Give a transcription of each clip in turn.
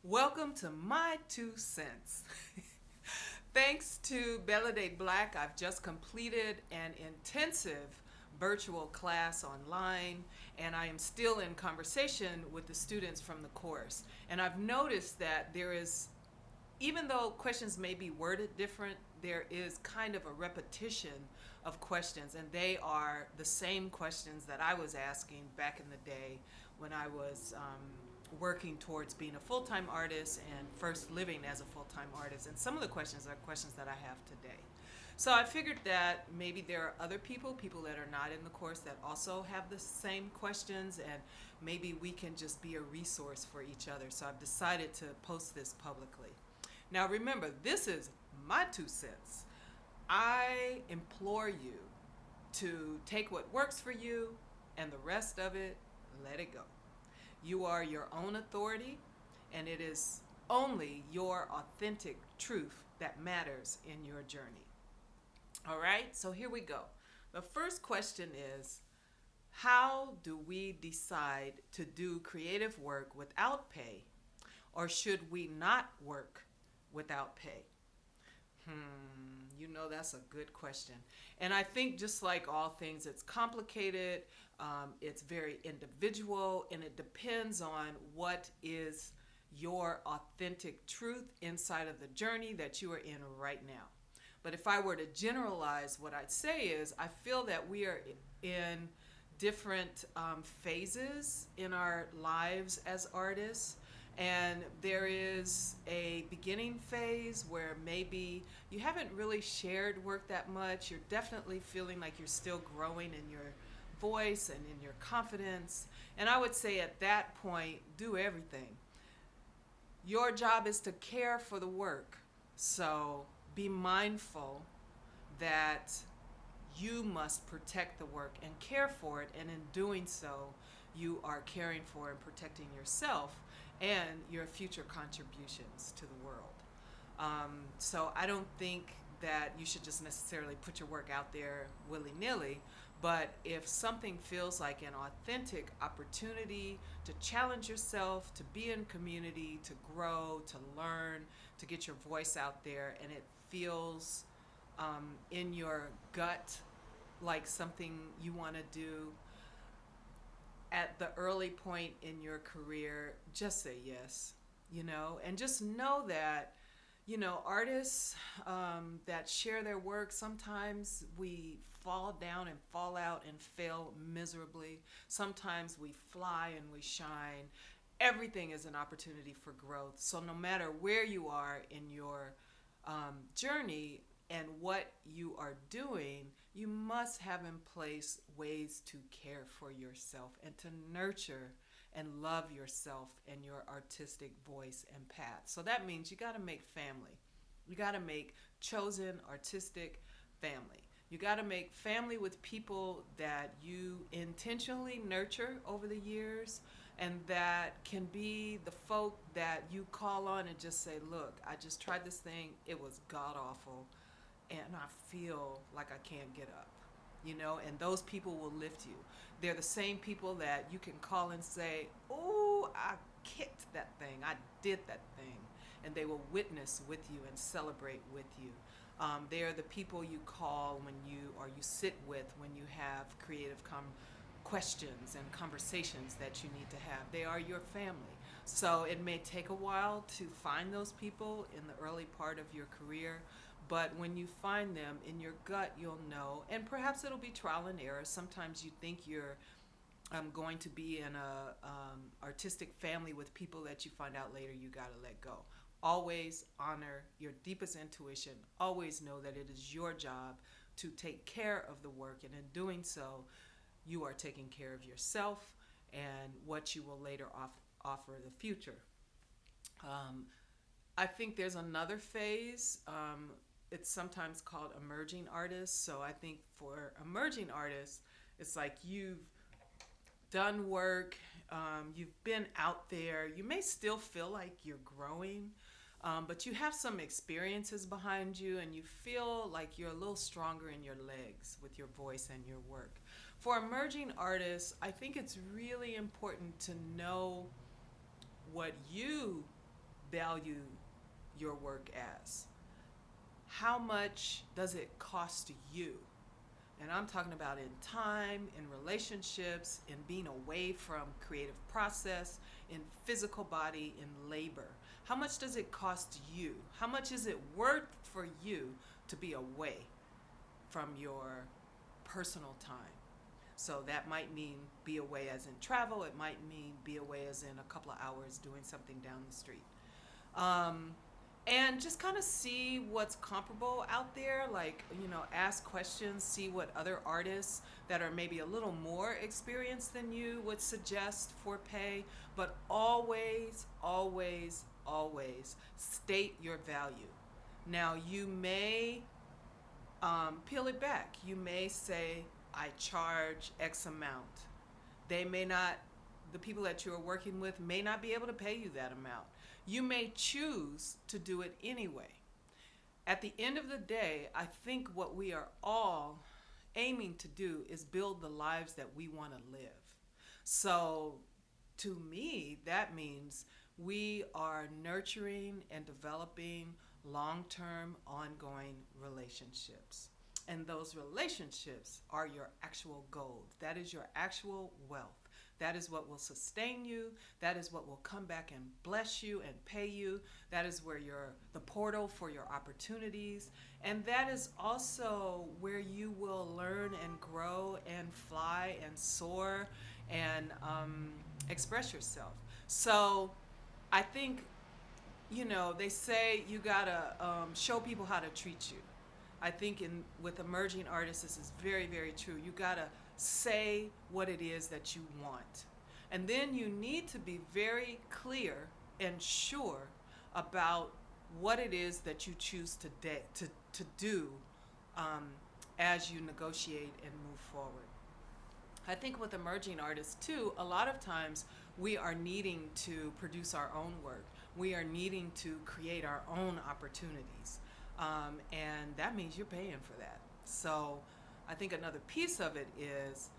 Welcome to my 2 cents. Thanks to Baladé Black, I've just completed an intensive virtual class online, and I am still in conversation with the students from the course. And I've noticed that there is, even though questions may be worded different, there is kind of a repetition of questions, and they are the same questions that I was asking back in the day when I was working towards being a full-time artist and first living as a full-time artist. And some of the questions are questions that I have today. So I figured that maybe there are other people that are not in the course that also have the same questions, and maybe we can just be a resource for each other. So I've decided to post this publicly. Now remember, this is my 2 cents. I implore you to take what works for you and the rest of it, let it go. You are your own authority, and it is only your authentic truth that matters in your journey. All right, so here we go. The first question is, how do we decide to do creative work without pay, or should we not work without pay? That's a good question. And I think just like all things, it's complicated, it's very individual, and it depends on what is your authentic truth inside of the journey that you are in right now. But if I were to generalize, what I'd say is I feel that we are in different phases in our lives as artists. And there is a beginning phase where maybe you haven't really shared work that much. You're definitely feeling like you're still growing in your voice and in your confidence. And I would say at that point, do everything. Your job is to care for the work. So be mindful that you must protect the work and care for it. And in doing so, you are caring for and protecting yourself and your future contributions to the world. So I don't think that you should just necessarily put your work out there willy-nilly, but if something feels like an authentic opportunity to challenge yourself, to be in community, to grow, to learn, to get your voice out there, and it feels in your gut like something you want to do, at the early point in your career, just say yes, and just know that, artists that share their work, sometimes we fall down and fall out and fail miserably. Sometimes we fly and we shine. Everything is an opportunity for growth. So no matter where you are in your journey and what you are doing, you must have in place ways to care for yourself and to nurture and love yourself and your artistic voice and path. So that means you got to make family. You got to make chosen artistic family. You got to make family with people that you intentionally nurture over the years, and that can be the folk that you call on and just say, look, I just tried this thing. It was god awful, and I feel like I can't get up. And those people will lift you. They're the same people that you can call and say, oh, I kicked that thing, I did that thing, and they will witness with you and celebrate with you. They are the people you call you sit with when you have creative questions and conversations that you need to have. They are your family. So it may take a while to find those people in the early part of your career, but when you find them, in your gut, you'll know. And perhaps it'll be trial and error. Sometimes you think you're going to be in a artistic family with people that you find out later you got to let go. Always honor your deepest intuition. Always know that it is your job to take care of the work. And in doing so, you are taking care of yourself and what you will later offer the future. I think there's another phase. It's sometimes called emerging artists. So I think for emerging artists, it's like you've done work, you've been out there. You may still feel like you're growing, but you have some experiences behind you, and you feel like you're a little stronger in your legs with your voice and your work. For emerging artists, I think it's really important to know what you value your work as? How much does it cost you? And I'm talking about in time, in relationships, in being away from creative process, in physical body, in labor. How much does it cost you? How much is it worth for you to be away from your personal time? So that might mean be away as in travel. It might mean be away as in a couple of hours doing something down the street. Um, and just kind of see what's comparable out there, like, ask questions, see what other artists that are maybe a little more experienced than you would suggest for pay. But always, always, always state your value. Now, you may peel it back. You may say, I charge X amount. They may not, the people that you are working with may not be able to pay you that amount. You may choose to do it anyway. At the end of the day, I think what we are all aiming to do is build the lives that we want to live. So to me, that means we are nurturing and developing long-term, ongoing relationships. And those relationships are your actual gold. That is your actual wealth. That is what will sustain you. That is what will come back and bless you and pay you. That is where the portal for your opportunities. And that is also where you will learn and grow and fly and soar and express yourself. So I think, they say you gotta show people how to treat you. I think with emerging artists, this is very, very true. You gotta say what it is that you want. And then you need to be very clear and sure about what it is that you choose to do as you negotiate and move forward. I think with emerging artists too, a lot of times we are needing to produce our own work. We are needing to create our own opportunities. And that means you're paying for that. So I think another piece of it is,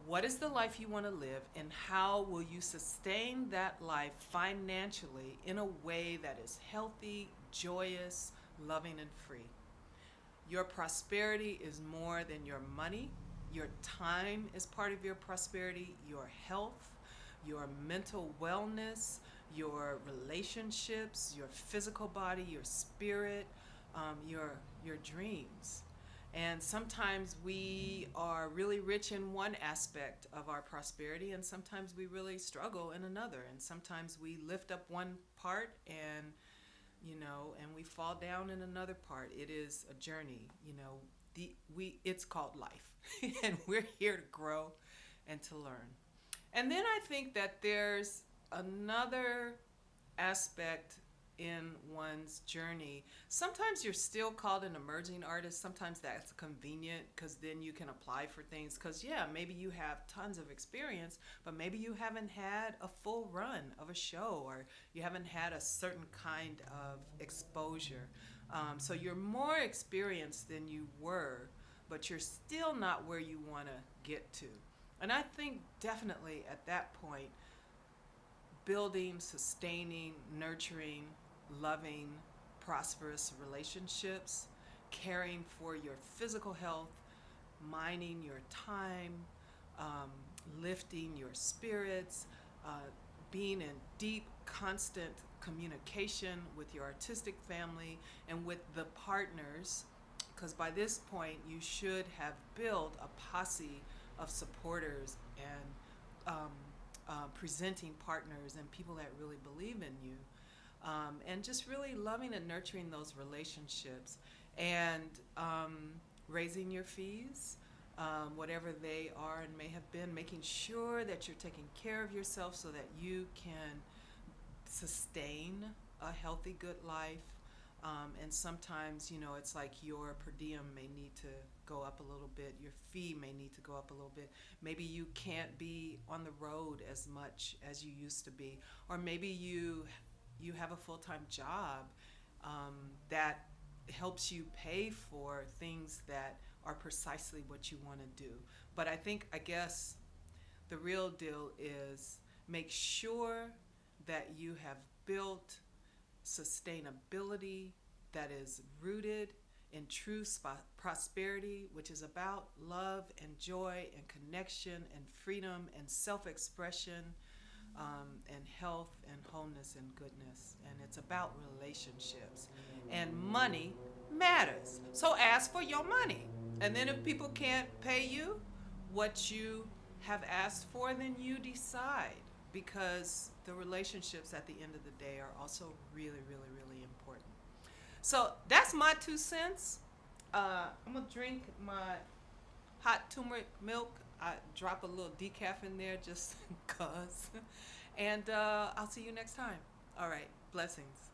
what is the life you want to live, and how will you sustain that life financially in a way that is healthy, joyous, loving, and free? Your prosperity is more than your money. Your time is part of your prosperity, your health, your mental wellness, your relationships, your physical body, your spirit, your dreams. And sometimes we are really rich in one aspect of our prosperity, and sometimes we really struggle in another. And sometimes we lift up one part and we fall down in another part. It is a journey. It's called life, and we're here to grow and to learn. And then I think that there's another aspect in one's journey. Sometimes you're still called an emerging artist. Sometimes that's convenient because then you can apply for things. Because, maybe you have tons of experience, but maybe you haven't had a full run of a show, or you haven't had a certain kind of exposure. So you're more experienced than you were, but you're still not where you want to get to. And I think definitely at that point, building, sustaining, nurturing, loving, prosperous relationships, caring for your physical health, minding your time, lifting your spirits, being in deep, constant communication with your artistic family and with the partners, because by this point you should have built a posse of supporters and presenting partners and people that really believe in you, and just really loving and nurturing those relationships, and raising your fees, whatever they are and may have been, making sure that you're taking care of yourself so that you can sustain a healthy, good life. And sometimes, it's like your per diem may need to go up a little bit. Your fee may need to go up a little bit. Maybe you can't be on the road as much as you used to be. Or maybe you have a full-time job that helps you pay for things that are precisely what you want to do. But I guess the real deal is make sure that you have built sustainability that is rooted in true prosperity, which is about love and joy and connection and freedom and self-expression, and health and wholeness and goodness. And it's about relationships. And money matters. So ask for your money. And then if people can't pay you what you have asked for, then you decide, because the relationships at the end of the day are also really, really, really important. So that's my 2 cents. I'm going to drink my hot turmeric milk. I drop a little decaf in there just because. And I'll see you next time. All right. Blessings.